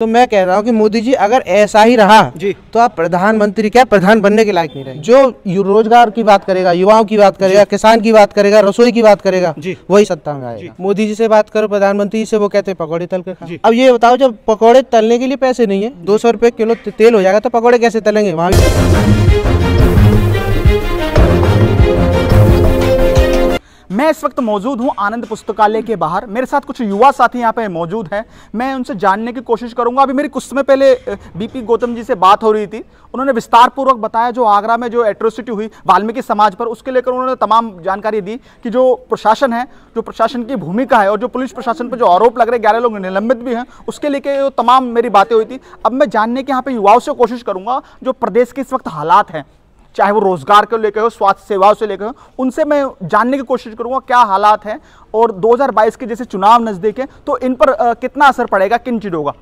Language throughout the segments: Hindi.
तो मैं कह रहा हूँ कि मोदी जी अगर ऐसा ही रहा जी तो आप प्रधानमंत्री क्या प्रधान बनने के लायक नहीं रहे। जो रोजगार की बात करेगा, युवाओं की बात करेगा, किसान की बात करेगा, रसोई की बात करेगा, वही सत्ता में आएगा। मोदी जी से बात करो, प्रधानमंत्री से, वो कहते हैं पकौड़े तल के खाओ। अब ये बताओ, जब पकौड़े तलने के लिए पैसे नहीं है, 200 रुपए किलो तेल हो जाएगा तो पकौड़े कैसे तलेंगे वहाँ? मैं इस वक्त मौजूद हूं आनंद पुस्तकालय के बाहर। मेरे साथ कुछ युवा साथी यहां पे मौजूद हैं। मैं उनसे जानने की कोशिश करूंगा। अभी मेरी कुछ समय पहले बीपी गौतम जी से बात हो रही थी। उन्होंने विस्तार पूर्वक बताया जो आगरा में जो एट्रोसिटी हुई वाल्मीकि समाज पर, उसके लेकर उन्होंने तमाम जानकारी दी कि जो प्रशासन है, जो प्रशासन की भूमिका है और जो पुलिस प्रशासन पर जो आरोप लग रहे, 11 लोग निलंबित भी हैं, उसके लेकर तमाम मेरी बातें हुई थी। अब मैं जानने की यहाँ पे युवाओं से कोशिश करूंगा जो प्रदेश के इस वक्त हालात हैं, चाहे वो रोजगार को लेकर हो, स्वास्थ्य सेवाओं से लेकर हो, उनसे मैं जानने की कोशिश करूंगा क्या हालात हैं और 2022 के जैसे चुनाव नजदीक है तो इन पर कितना असर पड़ेगा, किन चीजों का।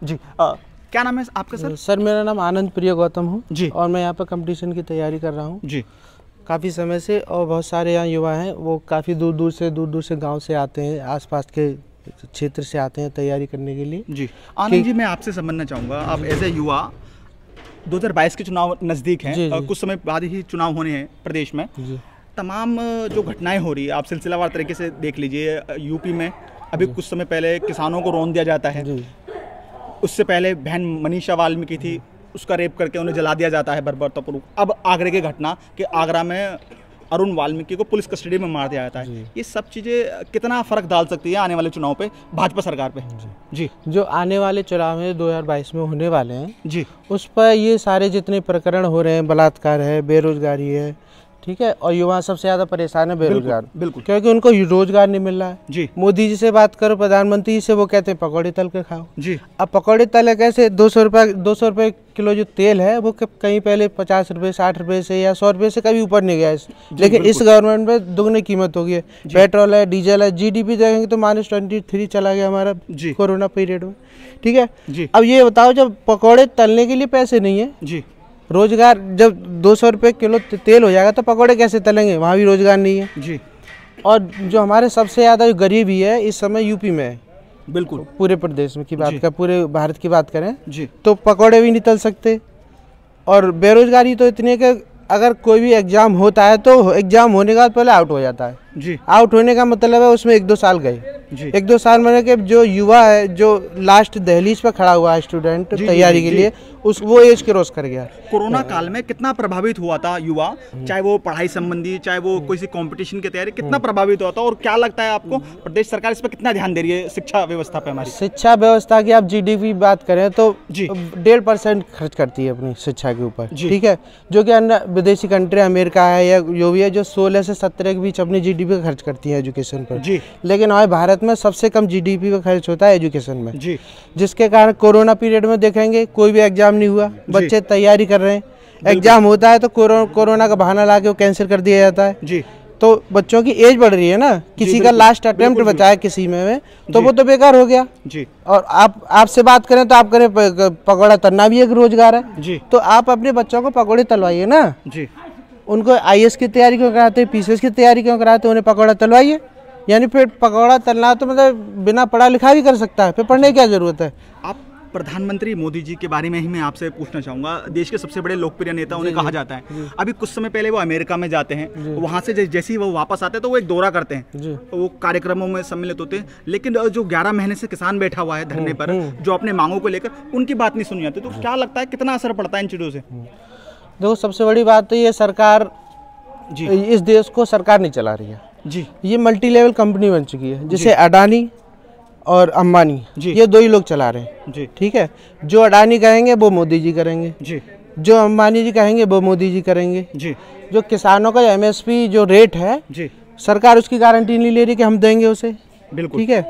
जी क्या नाम है आपका सर? सर मेरा नाम आनंद प्रिय गौतम हूँ जी, और मैं यहाँ पर कंपटीशन की तैयारी कर रहा हूँ जी काफ़ी समय से। और बहुत सारे यहाँ युवा हैं, वो काफ़ी दूर दूर से गाँव से आते हैं, आसपास के क्षेत्र से आते हैं तैयारी करने के लिए। जी आनंद जी, मैं आपसे समझना चाहूँगा, आप एज ए युवा, 2022 के चुनाव नज़दीक हैं, कुछ समय बाद ही चुनाव होने हैं प्रदेश में। तमाम जो घटनाएं हो रही है, आप सिलसिलावार तरीके से देख लीजिए। यूपी में अभी कुछ समय पहले किसानों को रौंद दिया जाता है, उससे पहले बहन मनीषा वाल्मीकि थी, उसका रेप करके उन्हें जला दिया जाता है बर्बरतापूर्वक। अब आगरे की घटना कि आगरा में अरुण वाल्मीकि को पुलिस कस्टडी में मार दिया जाता है। ये सब चीज़ें कितना फ़र्क डाल सकती है आने वाले चुनाव पे, भाजपा सरकार पे? जी, जो आने वाले चुनाव में 2022 में होने वाले हैं जी, उस पर ये सारे जितने प्रकरण हो रहे हैं, बलात्कार है, बेरोजगारी है, ठीक है, और युवा सबसे ज़्यादा परेशान है बेरोजगार। बिल्कुल, क्योंकि उनको रोजगार नहीं मिल रहा है। जी, मोदी जी से बात करो, प्रधानमंत्री से, वो कहते हैं पकौड़े तल के खाओ। जी, अब पकौड़े तले कैसे? 200 रुपये किलो जो तेल है वो कहीं पहले 50 रुपये, 60 रुपये से या 100 रुपये से कभी ऊपर नहीं गया लेकिन इस गवर्नमेंट में दुगनी कीमत हो गई है। पेट्रोल है, डीजल है, GDP देखेंगे तो -23 चला गया हमारा कोरोना पीरियड में, ठीक है। अब ये बताओ, जब पकौड़े तलने के लिए पैसे नहीं है, जी, रोजगार, जब 200 रुपये किलो तेल हो जाएगा तो पकौड़े कैसे तलेंगे? वहाँ भी रोजगार नहीं है जी। और जो हमारे सबसे ज़्यादा जो गरीबी है इस समय यूपी में है। बिल्कुल, पूरे प्रदेश में की बात कर, पूरे भारत की बात करें जी, तो पकौड़े भी नहीं तल सकते। और बेरोजगारी तो इतनी है कि अगर कोई भी एग्जाम होता है तो एग्जाम होने के बाद पहले आउट हो जाता है। जी, आउट होने का मतलब है उसमें 1-2 साल गए। 1-2 साल मैंने कि जो युवा है, जो लास्ट दहलीज पर खड़ा हुआ है स्टूडेंट तैयारी के लिए, वो एज क्रॉस कर गया। कोरोना काल में कितना प्रभावित हुआ था युवा, चाहे वो पढ़ाई संबंधी, चाहे वो किसी कंपटीशन की तैयारी, कितना प्रभावित हुआ था? और क्या लगता है आपको, प्रदेश सरकार इस पर कितना ध्यान दे रही है शिक्षा व्यवस्था पे? हमारी शिक्षा व्यवस्था की आप GDP बात करें तो 1.5% खर्च करती है अपनी शिक्षा के ऊपर, ठीक है, जो कि अन्य विदेशी कंट्री अमेरिका है या जो भी है, जो 16 से 17 के बीच अपनी GDP का खर्च करती है एजुकेशन पर। लेकिन हमारे भारत में सबसे कम GDP का खर्च होता है एजुकेशन में, जिसके कारण कोरोना पीरियड में देखेंगे कोई भी एग्जाम नहीं हुआ, बच्चे तैयारी कर रहे हैं, एग्जाम होता है तो कोरोना का बहाना ला के वो कैंसिल कर दिया जाता है। तो बच्चों की एज बढ़ रही है ना, किसी का लास्ट अटेम्प्ट बचा है किसी में तो वो तो बेकार हो गया। और आपसे बात करें तो आप करें पकौड़ा तलना भी एक रोजगार है, तो आप अपने बच्चों को पकौड़े तलवाइए ना। उनको IAS की तैयारी क्यों कराते, PCS की तैयारी क्यों कराते, उन्हें पकौड़ा तलवाइए। यानी फिर पकौड़ा तलना तो मतलब बिना पढ़ा लिखा भी कर सकता है, फिर पढ़ने की क्या जरूरत है? आप प्रधानमंत्री मोदी जी के बारे में ही मैं आपसे पूछना चाहूँगा। देश के सबसे बड़े लोकप्रिय नेता उन्हें कहा जाता है। अभी कुछ समय पहले वो अमेरिका में जाते हैं, वहाँ से जैसे ही वो वापस आते हैं तो वो एक दौरा करते हैं, वो कार्यक्रमों में सम्मिलित होते हैं। लेकिन जो 11 महीने से किसान बैठा हुआ है धरने पर, जो अपने मांगों को लेकर, उनकी बात नहीं सुनी जाती, तो क्या लगता है कितना असर पड़ता है इन चीज़ों से? देखो, सबसे बड़ी बात तो ये सरकार, इस देश को सरकार नहीं चला रही है जी। ये मल्टी लेवल कंपनी बन चुकी है, जिसे अडानी और अंबानी, ये 2 ही लोग चला रहे हैं जी, ठीक है। जो अडानी कहेंगे वो मोदी जी करेंगे जी, जो अंबानी जी कहेंगे वो मोदी जी करेंगे जी। जो किसानों का MSP जो रेट है जी, सरकार उसकी गारंटी नहीं ले रही कि हम देंगे उसे, बिल्कुल, ठीक है।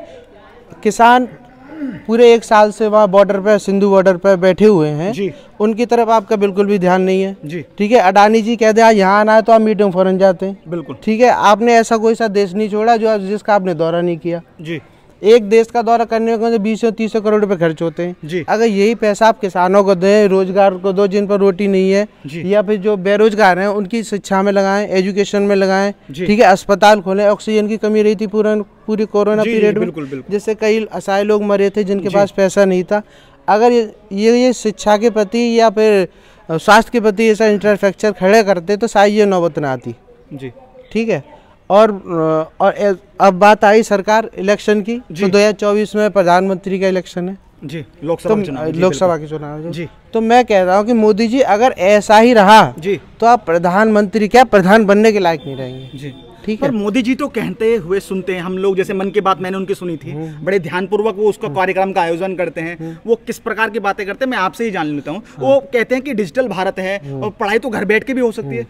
किसान पूरे 1 साल से वहाँ बॉर्डर पे, सिंधु बॉर्डर पे बैठे हुए हैं जी, उनकी तरफ आपका बिल्कुल भी ध्यान नहीं है जी, ठीक है। अडानी जी कहते हैं यहाँ आना है तो आप मीटिंग फौरन जाते हैं, बिल्कुल, ठीक है। आपने ऐसा कोई सा देश नहीं छोड़ा जिसका आपने दौरा नहीं किया जी। एक देश का दौरा करने में 20-30 करोड़ रुपए खर्च होते हैं जी। अगर यही पैसा आप किसानों को दें, रोजगार को दो जिन पर रोटी नहीं है, या फिर जो बेरोजगार हैं उनकी शिक्षा में लगाएं, एजुकेशन में लगाएं, ठीक है, अस्पताल खोलें। ऑक्सीजन की कमी रही थी पूरी कोरोना पीरियड में, जिससे कई असहाय लोग मरे थे जिनके पास पैसा नहीं था। अगर ये शिक्षा के प्रति या फिर स्वास्थ्य के प्रति ऐसा इंफ्रास्ट्रक्चर खड़े करते तो शायद ये नौबत ना आती जी। ठीक है। और अब बात आई सरकार इलेक्शन की, तो 2024 में प्रधानमंत्री का इलेक्शन है जी, लोकसभा के चुनाव जी। तो मैं कह रहा हूँ कि मोदी जी अगर ऐसा ही रहा जी तो आप प्रधानमंत्री क्या प्रधान बनने के लायक नहीं रहेंगे जी। ठीक है। पर मोदी जी तो कहते हुए सुनते हैं, हम लोग जैसे मन की बात मैंने उनकी सुनी थी, बड़े ध्यानपूर्वक वो उसका कार्यक्रम का आयोजन करते हैं, वो किस प्रकार की बातें करते हैं मैं आपसे ही जान लेता हूँ। वो कहते हैं कि डिजिटल भारत है और पढ़ाई तो घर बैठ के भी हो सकती है।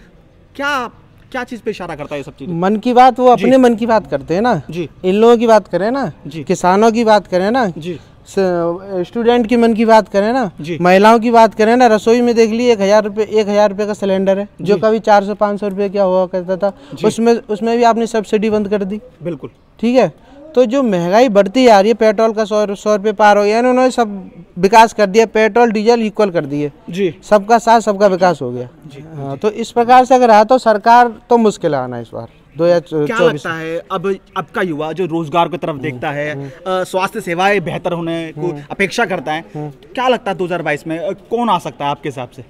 क्या चीज पे इशारा करता है ये सब चीज? मन की बात वो अपने मन की बात करते हैं ना जी। इन लोगों की बात करें ना जी, किसानों की बात करें ना जी, स्टूडेंट की मन की बात करें ना, महिलाओं की बात करें ना, रसोई में देख ली 1000 रुपये का सिलेंडर है जो कभी 400-500 रुपये क्या हुआ करता था, उसमें भी आपने सब्सिडी बंद कर दी। बिल्कुल ठीक है। तो जो महंगाई बढ़ती जा रही है, पेट्रोल का 100 रुपये पार हो गया, उन्होंने सब विकास कर दिया, पेट्रोल डीजल इक्वल कर दिए जी, सबका साथ सबका विकास हो गया जी। हाँ, तो इस प्रकार से अगर रहा तो सरकार तो मुश्किल आना इस बार 2024। क्या लगता है अब का युवा जो रोजगार की तरफ देखता है, स्वास्थ्य सेवाएं बेहतर होने को अपेक्षा करता है, क्या लगता है 2022 में कौन आ सकता है आपके हिसाब से?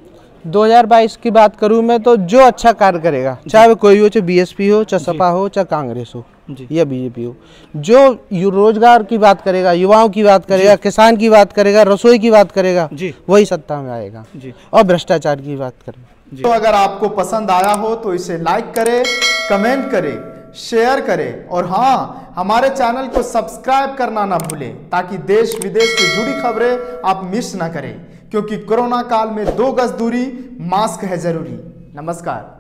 2022 की बात करूं मैं तो जो अच्छा कार्य करेगा, चाहे वो कोई हो, चाहे बीएसपी हो, चाहे सपा हो, चाहे कांग्रेस हो या बीजेपी हो, जो रोजगार की बात करेगा, युवाओं की बात करेगा, किसान की बात करेगा, रसोई की बात करेगा, वही सत्ता में आएगा और भ्रष्टाचार की बात करेगा। तो अगर आपको पसंद आया हो तो इसे लाइक करें, कमेंट करें, शेयर करें और हाँ, हमारे चैनल को सब्सक्राइब करना ना भूलें ताकि देश विदेश से जुड़ी खबरें आप मिस ना करें, क्योंकि कोरोना काल में 2 गज दूरी, मास्क है जरूरी। नमस्कार।